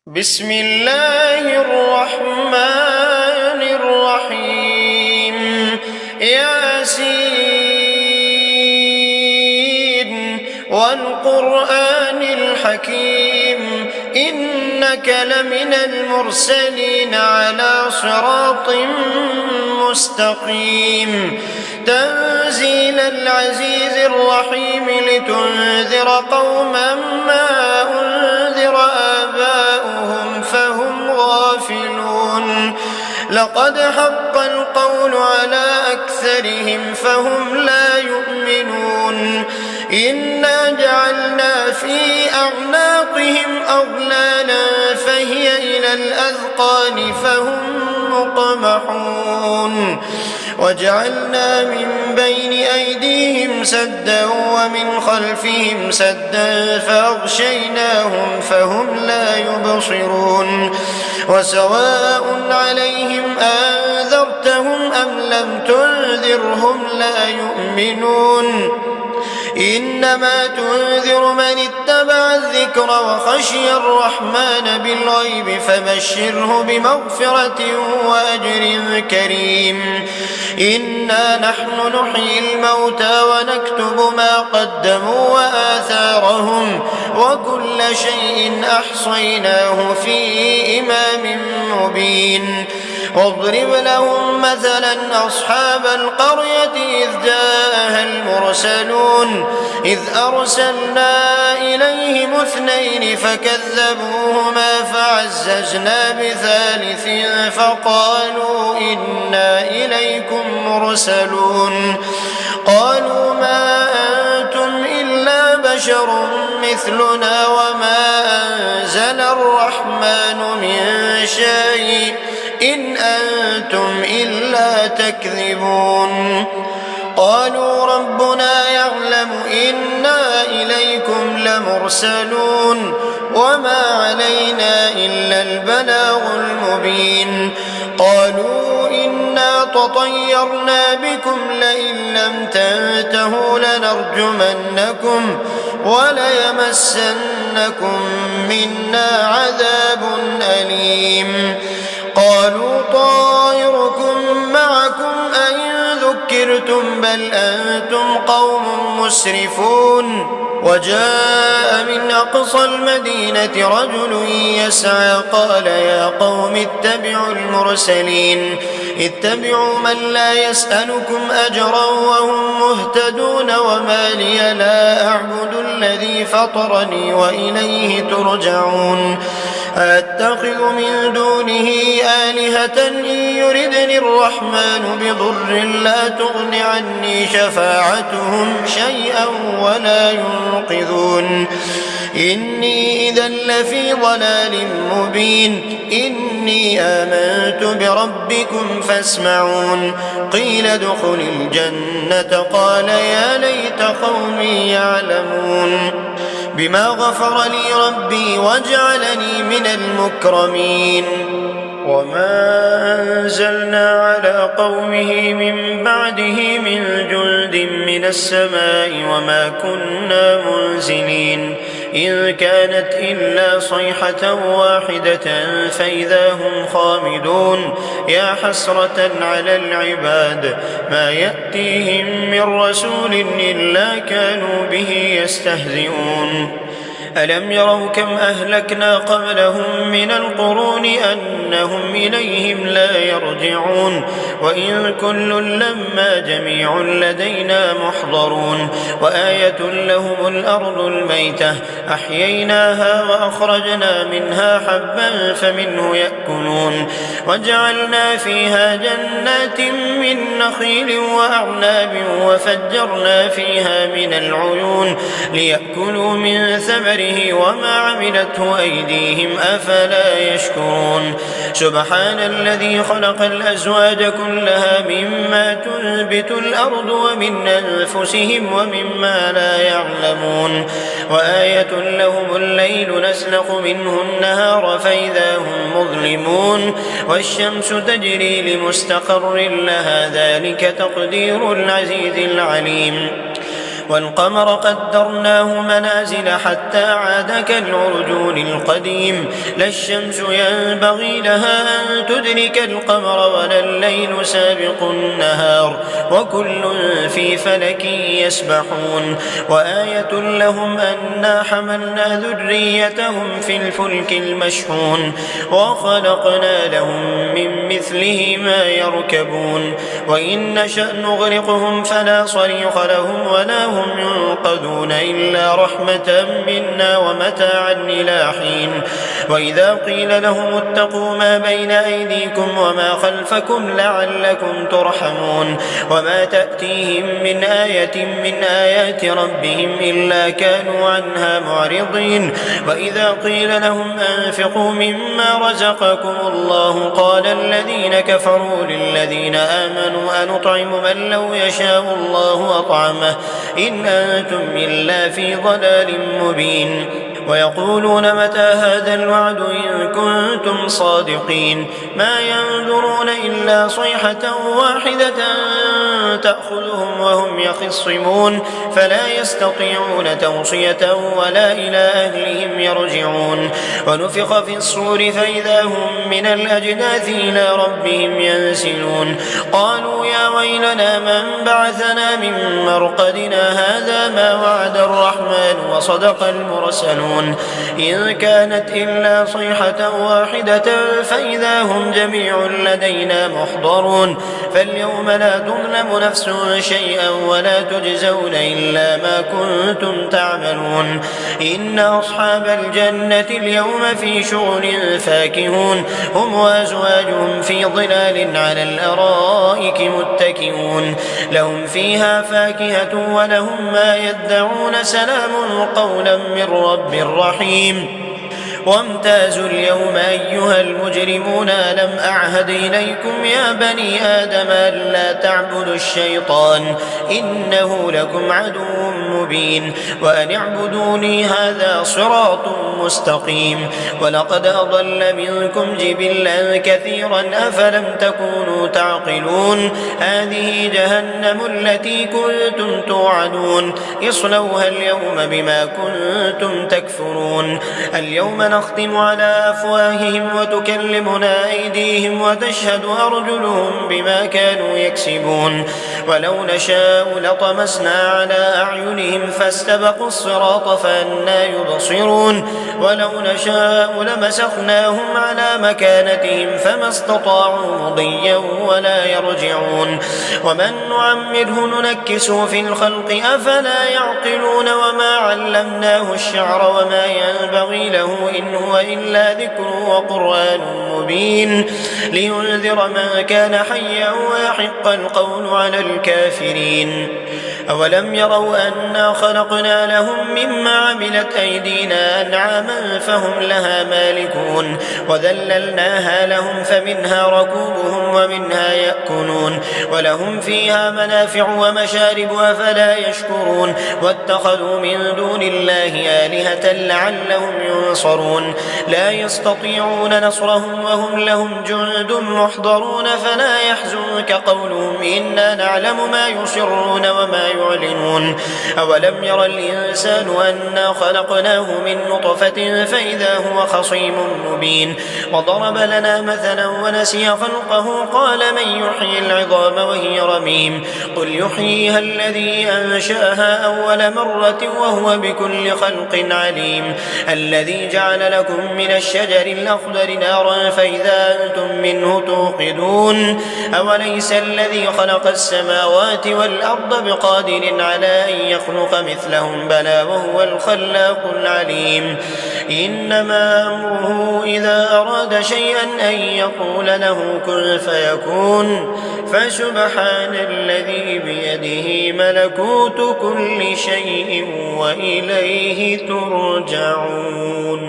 بسم الله الرحمن الرحيم ياسين والقرآن الحكيم إنك لمن المرسلين على صراط مستقيم تنزيل العزيز الرحيم لتنذر قوما ما أنذر آباؤهم فهم غافلون لقد حق القول على أكثرهم فهم لا يؤمنون إنا جعلنا في أعناقهم أغلالا فهي إلى الأذقان فهم مقمحون وجعلنا من بين أيديهم سدا ومن خلفهم سدا فأغشيناهم فهم لا يبصرون وسواء عليهم أنذرتهم أم لم تنذرهم لا يؤمنون إنما تنذر من اتبع الذكر وخشي الرحمن بالغيب فبشره بمغفرة وأجر كريم إنا نحن نحيي الموتى ونكتب ما قدموا وآثارهم وكل شيء أحصيناه في إمام مبين واضرب لهم مثلا أصحاب القرية إذ جاءها المرسلون إذ أرسلنا إليهم اثنين فكذبوهما فعززنا بثالث فقالوا إنا إليكم مرسلون قالوا ما أنتم إلا بشر مثلنا وما أنزل الرحمن من شيء إن أنتم إلا تكذبون قالوا ربنا يعلم إنا إليكم لمرسلون وما علينا إلا البلاغ المبين قالوا إنا تطيرنا بكم لئن لم تنتهوا لنرجمنكم وليمسنكم منا عذاب أليم قالوا طائركم معكم أئن ذكرتم بل أنتم قوم مسرفون وجاء من أقصى المدينة رجل يسعى قال يا قوم اتبعوا المرسلين اتبعوا من لا يسألكم أجرا وهم مهتدون وما لي لا أعبد الذي فطرني وإليه ترجعون أتخذ من دونه آلهة إن يردني الرحمن بضر لا تغن عني شفاعتهم شيئا ولا ينقذون إني إذا لفي ضلال مبين إني آمنت بربكم فاسمعون قيل ادخل الجنة قال يا ليت قومي يعلمون بما غفر لي ربي وجعلني من المكرمين وما أنزلنا على قومه من بعده من جند من السماء وما كنا منزلين إن كانت إلا صيحة واحدة فإذا هم خامدون يا حسرة على العباد ما يأتيهم من رسول إلا كانوا به يستهزئون ألم يروا كم أهلكنا قبلهم من القرون أنهم إليهم لا يرجعون وإن كل لما جميع لدينا محضرون وآية لهم الأرض الميتة أحييناها وأخرجنا منها حبا فمنه يأكلون وجعلنا فيها جنات من نخيل وأعناب وفجرنا فيها من العيون ليأكلوا من ثمره وما عملته أيديهم أفلا يشكرون سبحان الذي خلق الأزواج كلها مما تنبت الأرض ومن أنفسهم ومما لا يعلمون وآية لهم الليل نسلخ منه النهار فإذا هم مظلمون والشمس تجري لمستقر لها ذلك تقدير العزيز العليم والقمر قدرناه منازل حتى عاد كالعرجون القديم لا الشمس ينبغي لها أن تدرك القمر ولا الليل سابق النهار وكل في فلك يسبحون وآية لهم أنا حملنا ذريتهم في الفلك المشحون وخلقنا لهم من مثله ما يركبون وإن نشأ نغرقهم فلا صريخ لهم ولا هم ينقذون إلا رحمة منا ومتاعا إلى حين وإذا قيل لهم اتقوا ما بين أيديكم وما خلفكم لعلكم ترحمون وما تأتيهم من آية من آيات ربهم إلا كانوا عنها معرضين وإذا قيل لهم أنفقوا مما رزقكم الله قال الذين كفروا للذين آمنوا أنطعم من لو يشاء الله أطعمه إن أنتم إلا في ضلال مبين ويقولون متى هذا الوعد إن كنتم صادقين ما ينظرون إلا صيحة واحدة تأخذهم وهم يخصمون فلا يستطيعون توصية ولا إلى أهلهم يرجعون ونفخ في الصور فإذا هم من الأجداث إلى ربهم ينسلون قالوا يا ويلنا من بعثنا من مرقدنا هذا ما وعد الرحمن وصدق المرسلون إن كانت إلا صيحة واحدة فإذا هم جميع لدينا محضرون فاليوم لا تظلم نفس شيئا ولا تجزون إلا ما كنتم تعملون إن أصحاب الجنة اليوم في شغل فاكهون هم وأزواجهم في ظلال على الأرائك متكئون لهم فيها فاكهة ولهم ما يدعون سلام قولا من رب رحيم وامتازوا اليوم أيها المجرمون ألم أعهد إليكم يا بني آدم ألا تعبدوا الشيطان إنه لكم عدو مبين وأن اعبدوني هذا صراط مستقيم ولقد أضل منكم جبلا كثيرا أفلم تكونوا تعقلون هذه جهنم التي كنتم توعدون اصلوها اليوم بما كنتم تكفرون اليوم نختم على أفواههم وتكلمنا أيديهم وتشهد أرجلهم بما كانوا يكسبون ولو نشاء لطمسنا على أعينهم فاستبقوا الصراط فأنى يبصرون ولو نشاء لمسخناهم على مكانتهم فما استطاعوا مضيا ولا يرجعون ومن نعمره ننكسه في الخلق أفلا يعقلون وما علمناه الشعر وما ينبغي له إن هو إلا ذكر وقرآن مبين لينذر من كان حيا ويحق القول على الكافرين أولم يروا أنا خلقنا لهم مما عملت أيدينا أنعاما فهم لها مالكون وذللناها لهم فمنها ركوبهم ومنها يأكلون ولهم فيها منافع ومشارب أفلا يشكرون واتخذوا من دون الله آلهة لعلهم ينصرون لا يستطيعون نصرهم وهم لهم جند محضرون فلا يحزنك قولهم إنا نعلم ما يسرون وما يعلنون أولم ير الإنسان أنا خلقناه من نطفة فإذا هو خصيم مبين وضرب لنا مثلا ونسي خلقه قال من يحيي العظام وهي رميم قل يحييها الذي أنشأها أول مرة وهو بكل خلق عليم الذي جعل لكم من الشجر الأخضر نارا فإذا أنتم منه توقدون أوليس الذي خلق السماوات والأرض بقادر على أن يخلق مثلهم بلى وهو الخلاق العليم إنما أمره إذا أراد شيئا أن يقول له كن فيكون فسبحان الذي بيده ملكوت كل شيء وإليه ترجعون.